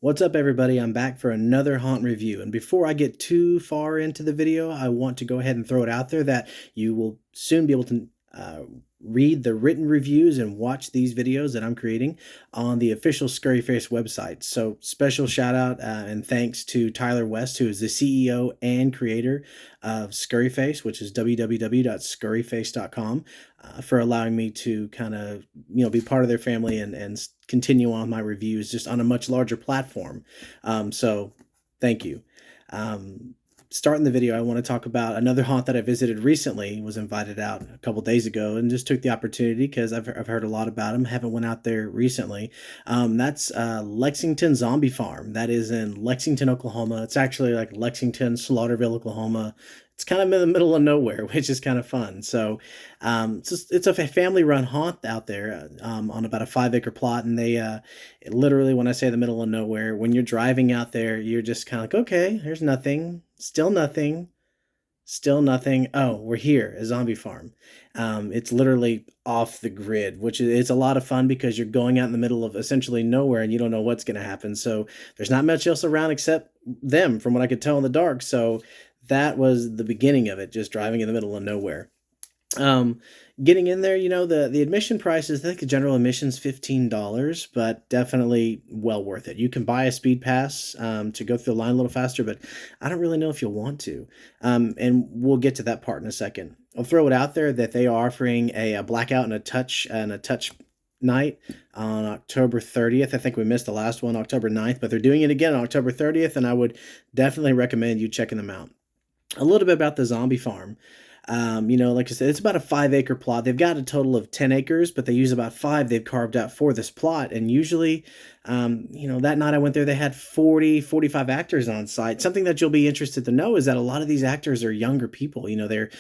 What's up, everybody? I'm back for another haunt review. And before I get too far into the video, I want to go ahead and throw it out there that you will soon be able to read the written reviews and watch these videos that I'm creating on the official Scurryface website. So, special shout out and thanks to Tyler West, who is the CEO and creator of Scurryface, which is www.scurryface.com, for allowing me to kind of be part of their family and continue on my reviews just on a much larger platform. So thank you. Starting the video, I want to talk about another haunt that I visited recently. Was invited out a couple days ago and just took the opportunity because I've heard a lot about them. Haven't went out there recently. That's Lexington Zombie Farm. That is in Lexington, Oklahoma. It's actually like Lexington, Slaughterville, Oklahoma. It's kind of in the middle of nowhere, which is kind of fun. So it's a family-run haunt out there on about a 5-acre plot, and they literally, when I say the middle of nowhere, when you're driving out there, you're just kind of like, okay, there's nothing, still nothing, still nothing. Oh, we're here, a zombie farm. It's literally off the grid, which is it's a lot of fun because you're going out in the middle of essentially nowhere and you don't know what's going to happen. So there's not much else around except them, from what I could tell in the dark. So that was the beginning of it, just driving in the middle of nowhere. Um, Getting in there, the admission price is, I think the general admission's $15, but definitely well worth it. You can buy a speed pass to go through the line a little faster, but I don't really know if you'll want to. And we'll get to that part in a second. I'll throw it out there that they are offering a blackout and a touch night on October 30th. I think we missed the last one, October 9th, but they're doing it again on October 30th, and I would definitely recommend you checking them out. A little bit about the zombie farm. Like I said, it's about a 5-acre plot. They've got a total of 10 acres, but they use about 5 they've carved out for this plot. And usually, that night I went there, they had 45 actors on site. Something that you'll be interested to know is that a lot of these actors are younger people. They're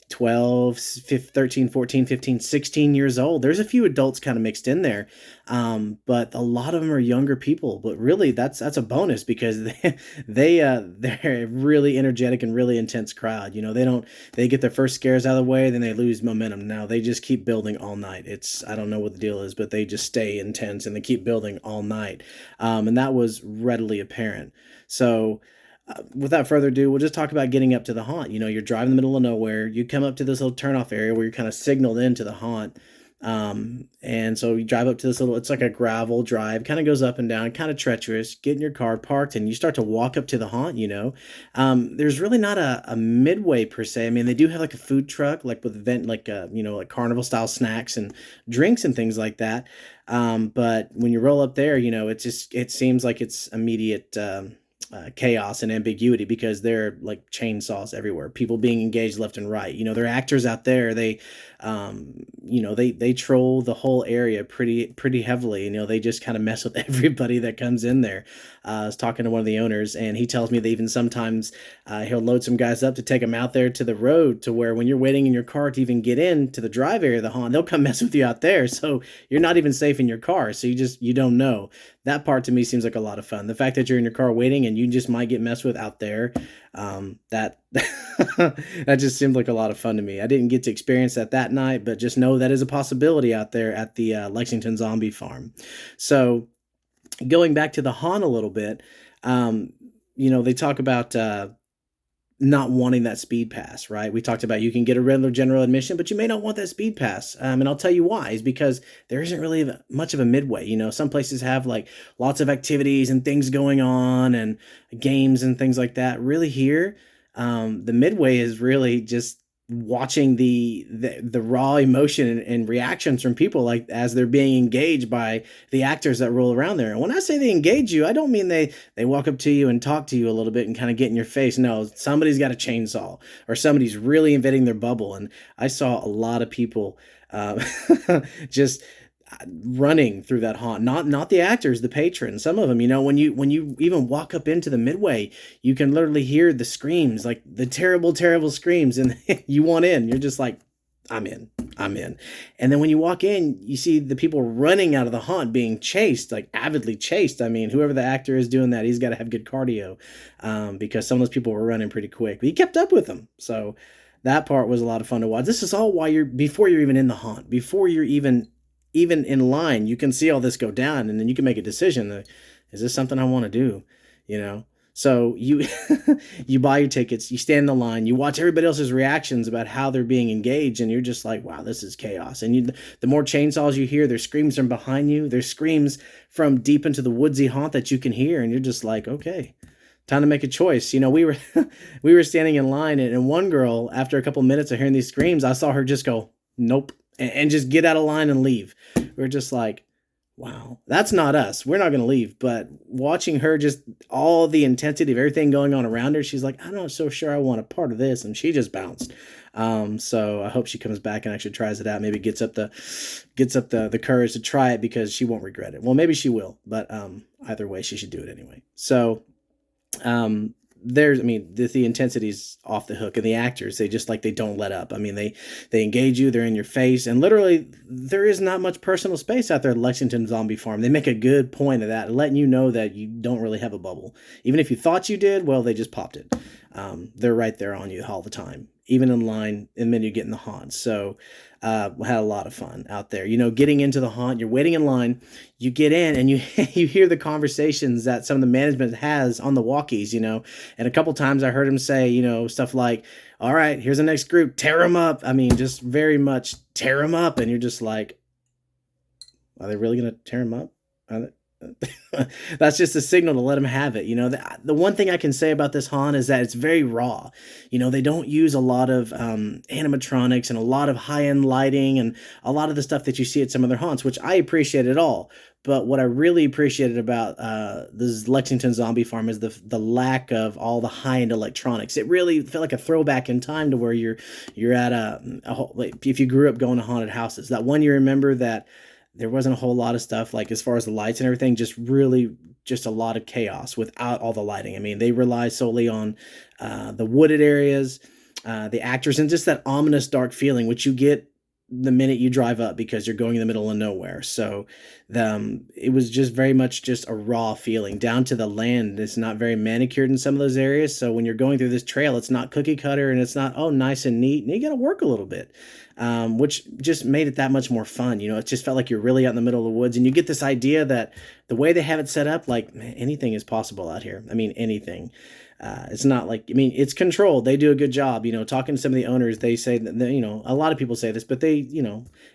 12, 15, 13, 14, 15, 16 years old. There's a few adults kind of mixed in there. But a lot of them are younger people, but really that's a bonus because they're a really energetic and really intense crowd. They get their first scares out of the way, then they lose momentum. Now they just keep building all night. I don't know what the deal is, but they just stay intense and they keep building all night. And that was readily apparent. So, without further ado, we'll just talk about getting up to the haunt. You're driving in the middle of nowhere. You come up to this little turnoff area where you're kind of signaled into the haunt. And so you drive up to this it's like a gravel drive, kind of goes up and down, kind of treacherous. Get in your car, parked, and you start to walk up to the haunt. There's really not a midway per se. I mean, they do have like a food truck, like with event, like like carnival style snacks and drinks and things like that. But when you roll up there, it seems like it's immediate. Chaos and ambiguity because there are like chainsaws everywhere, people being engaged left and right. They're actors out there. They troll the whole area pretty heavily. They just kind of mess with everybody that comes in there. I was talking to one of the owners, and he tells me that even sometimes he'll load some guys up to take them out there to the road, to where when you're waiting in your car to even get in to the drive area of the haunt, they'll come mess with you out there. So you're not even safe in your car. So you don't know. That part to me seems like a lot of fun. The fact that you're in your car waiting and you just might get messed with out there, that that just seemed like a lot of fun to me. I didn't get to experience that night, but just know that is a possibility out there at the Lexington Zombie Farm. So going back to the haunt a little bit, they talk about not wanting that speed pass, right? We talked about you can get a regular general admission, but you may not want that speed pass. And I'll tell you why, is because there isn't really much of a midway. Some places have like lots of activities and things going on and games and things like that. Really here, the midway is really just watching the raw emotion and reactions from people, like as they're being engaged by the actors that roll around there. And when I say they engage you, I don't mean they walk up to you and talk to you a little bit and kind of get in your face. No, somebody's got a chainsaw or somebody's really invading their bubble. And I saw a lot of people just running through that haunt. Not the actors, the patrons. Some of them, when you even walk up into the midway, you can literally hear the screams, like the terrible screams, and you want in. You're just like, I'm in. And then when you walk in, you see the people running out of the haunt being chased, like avidly chased. I mean, whoever the actor is doing that, he's got to have good cardio, because some of those people were running pretty quick. But he kept up with them. So that part was a lot of fun to watch. This is all before you're even in the haunt, before you're even in line. You can see all this go down, and then you can make a decision. Is this something I want to do? You know? So you you buy your tickets, you stand in the line, you watch everybody else's reactions about how they're being engaged, and you're just like, wow, this is chaos. And the more chainsaws you hear, there's screams from behind you, there's screams from deep into the woodsy haunt that you can hear, and you're just like, okay, time to make a choice. We were we were standing in line, and one girl, after a couple minutes of hearing these screams, I saw her just go, nope, and just get out of line and leave. We're just like, wow, that's not us. We're not going to leave. But watching her, just all the intensity of everything going on around her, she's like, I'm not so sure I want a part of this. And she just bounced. So I hope she comes back and actually tries it out. Maybe gets up the courage to try it, because she won't regret it. Well, maybe she will, but either way, she should do it anyway. So the intensity's off the hook, and the actors, they don't let up. I mean, they engage you, they're in your face, and literally there is not much personal space out there at Lexington Zombie Farm. They make a good point of that, letting you know that you don't really have a bubble. Even if you thought you did, well, they just popped it. They're right there on you all the time, even in line, and then you get in the haunt. So we had a lot of fun out there. Getting into the haunt, you're waiting in line, you get in, and you you hear the conversations that some of the management has on the walkies. And a couple times I heard him say, stuff like, "All right, here's the next group, tear them up." I mean, just very much tear them up, and you're just like, are they really gonna tear them up? Are they? That's just a signal to let them have it. The one thing I can say about this haunt is that it's very raw. They don't use a lot of animatronics and a lot of high-end lighting and a lot of the stuff that you see at some other haunts, which I appreciate it all. But what I really appreciated about this Lexington Zombie Farm is the lack of all the high-end electronics. It really felt like a throwback in time to where you're at like, if you grew up going to haunted houses. That one you remember that there wasn't a whole lot of stuff, like as far as the lights and everything, just a lot of chaos without all the lighting. I mean, they rely solely on the wooded areas, the actors, and just that ominous dark feeling, which you get the minute you drive up, because you're going in the middle of nowhere. So it was just very much just a raw feeling down to the land. It's not very manicured in some of those areas. So when you're going through this trail, it's not cookie cutter, and it's not, oh, nice and neat. And you got to work a little bit, which just made it that much more fun. It just felt like you're really out in the middle of the woods, and you get this idea that the way they have it set up, like, man, anything is possible out here. I mean, anything. It's not like, it's controlled. They do a good job. Talking to some of the owners, they say that, a lot of people say this, but they,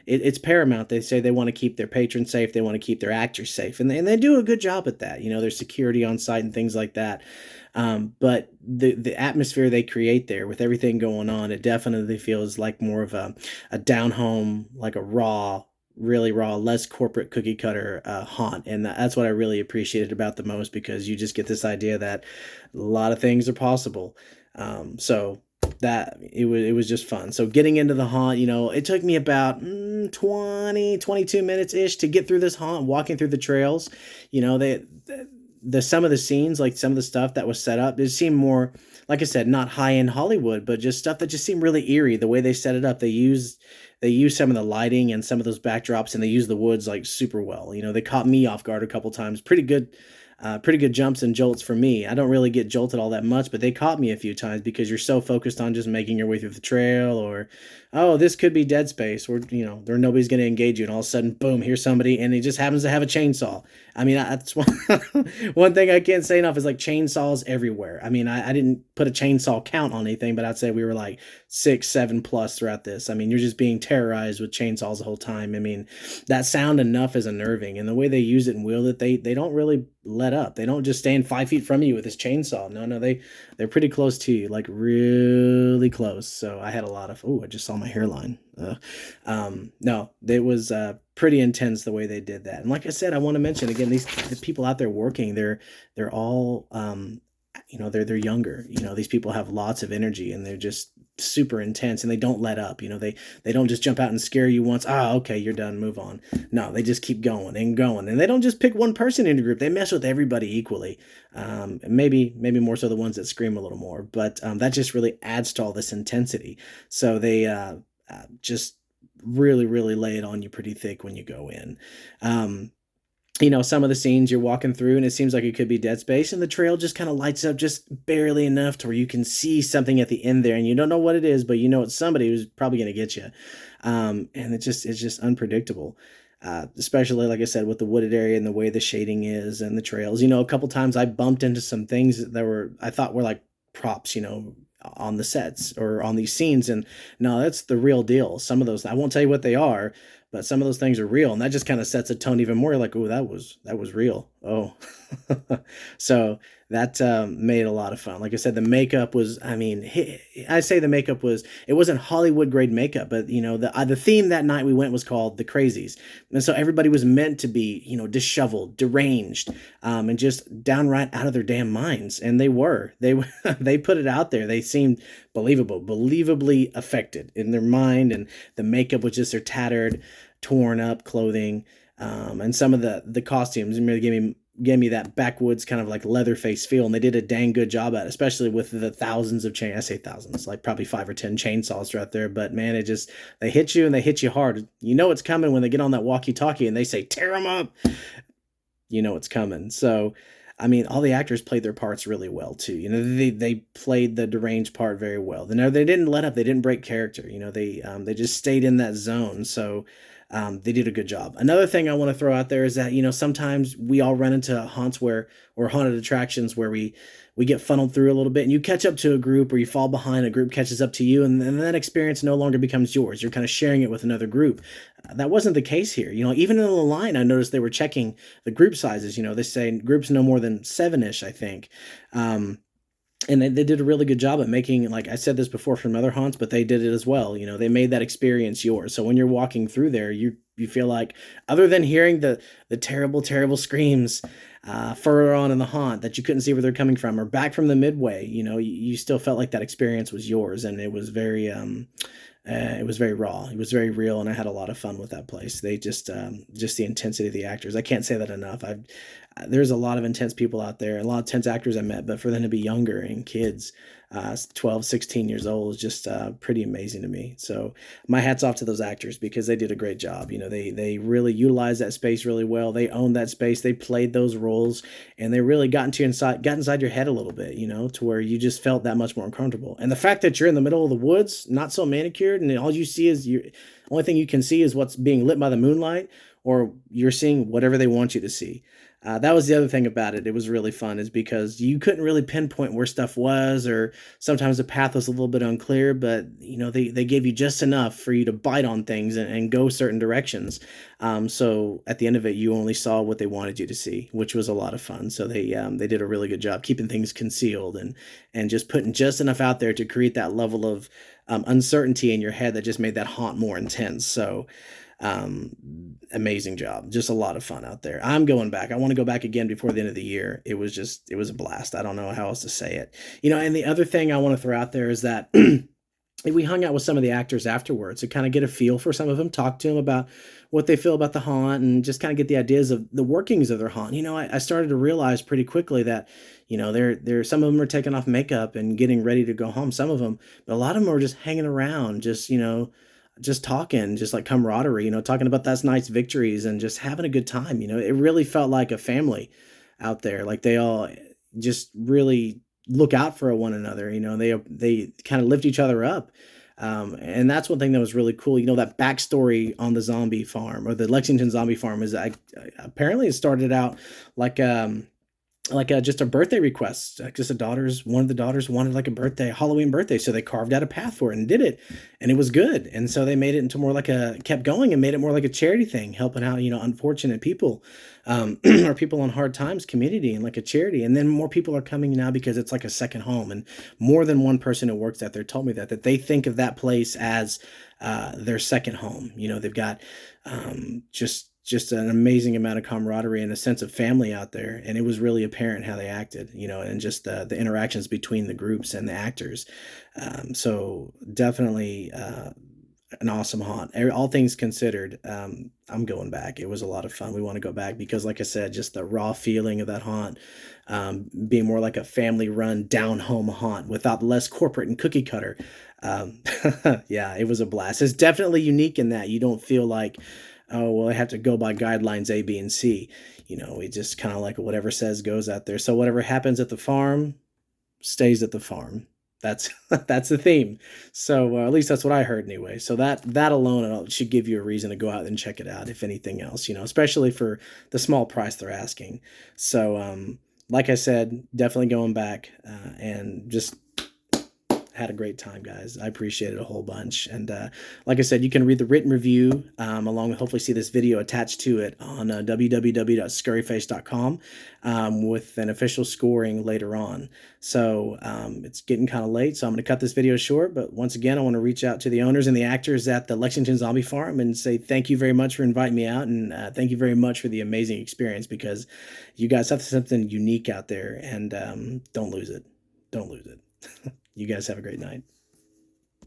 it's paramount. They say they want to keep their patrons safe. They want to keep their actors safe. And they do a good job at that. There's security on site and things like that. But the atmosphere they create there with everything going on, it definitely feels like more of a down home, like a really raw, less corporate cookie cutter haunt. And that's what I really appreciated about the most, because you just get this idea that a lot of things are possible. So that it was just fun. So getting into the haunt, it took me about 22 minutes ish to get through this haunt, walking through the trails. Some of the scenes, like some of the stuff that was set up, it seemed more, like I said, not high end Hollywood, but just stuff that just seemed really eerie. The way they set it up, they used some of the lighting and some of those backdrops, and they used the woods like super well. They caught me off guard a couple times. Pretty good jumps and jolts for me. I don't really get jolted all that much, but they caught me a few times, because you're so focused on just making your way through the trail, or, oh, this could be dead space, or, nobody's going to engage you, and all of a sudden, boom, here's somebody, and he just happens to have a chainsaw. That's one thing I can't say enough is, like, chainsaws everywhere. I didn't put a chainsaw count on anything, but I'd say we were like 6, 7 plus throughout this. You're just being terrorized with chainsaws the whole time. That sound enough is unnerving, and the way they use it and wield it, they don't really let up. They don't just stand 5 feet from you with this chainsaw. No, they're pretty close to you, like really close. So I had a lot of, I just saw my hairline. No, it was pretty intense the way they did that. And like I said, I want to mention again, the people out there working, they're all they're younger. These people have lots of energy, and they're just super intense, and they don't let up. They don't just jump out and scare you once. Okay, you're done, move on. No, they just keep going and going, and they don't just pick one person in the group. They mess with everybody equally. Maybe more so the ones that scream a little more, but that just really adds to all this intensity. So they just really, really lay it on you pretty thick when you go in. Some of the scenes you're walking through, and it seems like it could be dead space, and the trail just kind of lights up just barely enough to where you can see something at the end there, and you don't know what it is, but it's somebody who's probably going to get you. And it's just unpredictable. especially like I said with the wooded area and the way the shading is and the trails. A couple times I bumped into some things that were I thought were like props, on the sets or on these scenes, and no, that's the real deal. Some of those I won't tell you what they are, but some of those things are real, and that just kind of sets a tone even more. You're like, oh, that was real. Oh, so that made it a lot of fun. Like I said, the makeup was, I mean, I say the makeup was, it wasn't Hollywood grade makeup, but the theme that night we went was called the Crazies, and so everybody was meant to be, disheveled, deranged, and just downright out of their damn minds, and they they put it out there. They seemed believably affected in their mind, and the makeup was just their tattered, torn up clothing, and some of the costumes really gave me that backwoods kind of like Leatherface feel, and they did a dang good job at it, especially with the thousands of I say thousands, like probably 5 or 10 chainsaws right there. But man, they hit you and they hit you hard. You know it's coming when they get on that walkie-talkie and they say tear them up. You know it's coming. So, I mean, all the actors played their parts really well too. They played the deranged part very well. They didn't let up. They didn't break character. They just stayed in that zone. So they did a good job. Another thing I want to throw out there is that sometimes we all run into haunts or haunted attractions where we get funneled through a little bit, and you catch up to a group, or you fall behind, a group catches up to you, and then that experience no longer becomes yours. You're kind of sharing it with another group. That wasn't the case here. Even in the line, I noticed they were checking the group sizes. They say groups no more than 7-ish, I think. And they did a really good job at making, like I said this before from other haunts, but they did it as well. They made that experience yours. So when you're walking through there, you feel like, other than hearing the terrible, terrible screams further on in the haunt that you couldn't see where they're coming from, or back from the midway, you still felt like that experience was yours, and it was very raw. It was very real, and I had a lot of fun with that place. They just the intensity of the actors. I can't say that enough. There's a lot of intense people out there, a lot of intense actors I met, but for them to be younger and kids, 12, 16 years old, is just pretty amazing to me. So my hat's off to those actors, because they did a great job. They really utilized that space really well. They owned that space. They played those roles, and they really got inside your head a little bit, to where you just felt that much more uncomfortable. And the fact that you're in the middle of the woods, not so manicured, and all you see is only thing you can see is what's being lit by the moonlight, or you're seeing whatever they want you to see. That was the other thing about it. It was really fun, is because you couldn't really pinpoint where stuff was, or sometimes the path was a little bit unclear, but they gave you just enough for you to bite on things and go certain directions. So at the end of it, you only saw what they wanted you to see, which was a lot of fun. So they did a really good job keeping things concealed, and just putting just enough out there to create that level of uncertainty in your head that just made that haunt more intense. So amazing job. Just a lot of fun out there. I'm going back. I want to go back again before the end of the year. It was a blast. I don't know how else to say it. And the other thing I want to throw out there is that we hung out with some of the actors afterwards to kind of get a feel for some of them, talk to them about what they feel about the haunt, and just kind of get the ideas of the workings of their haunt. I started to realize pretty quickly that, they're some of them are taking off makeup and getting ready to go home. Some of them, but a lot of them are just hanging around, just talking, just like camaraderie, talking about that night's victories and just having a good time. It really felt like a family out there. Like they all just really look out for one another. They kind of lift each other up. And that's one thing that was really cool. That backstory on the zombie farm, or the Lexington zombie farm, is apparently it started out like, just a birthday request. Just one of the daughters wanted like a Halloween birthday, so they carved out a path for it and did it, and it was good. And so they made it into more like kept going and made it more like a charity thing, helping out unfortunate people, or people on hard times, community, and like a charity. And then more people are coming now because it's like a second home, and more than one person who works out there told me that they think of that place as their second home. They've got just an amazing amount of camaraderie and a sense of family out there. And it was really apparent how they acted, and just the interactions between the groups and the actors. So definitely an awesome haunt. All things considered, I'm going back. It was a lot of fun. We want to go back because, like I said, just the raw feeling of that haunt, being more like a family run down home haunt without less corporate and cookie cutter. Yeah, it was a blast. It's definitely unique in that you don't feel like, oh, well, I have to go by guidelines A, B, and C. We just kind of like whatever says goes out there. So whatever happens at the farm stays at the farm. That's that's the theme. So at least that's what I heard anyway. So that alone should give you a reason to go out and check it out, if anything else, especially for the small price they're asking. So like I said, definitely going back and just had a great time, guys. I appreciate it a whole bunch. And like I said, you can read the written review along with hopefully see this video attached to it on www.scurryface.com with an official scoring later on. So it's getting kind of late, so I'm going to cut this video short. But once again, I want to reach out to the owners and the actors at the Lexington Zombie Farm and say thank you very much for inviting me out. And thank you very much for the amazing experience, because you guys have something unique out there, and don't lose it. Don't lose it. You guys have a great night.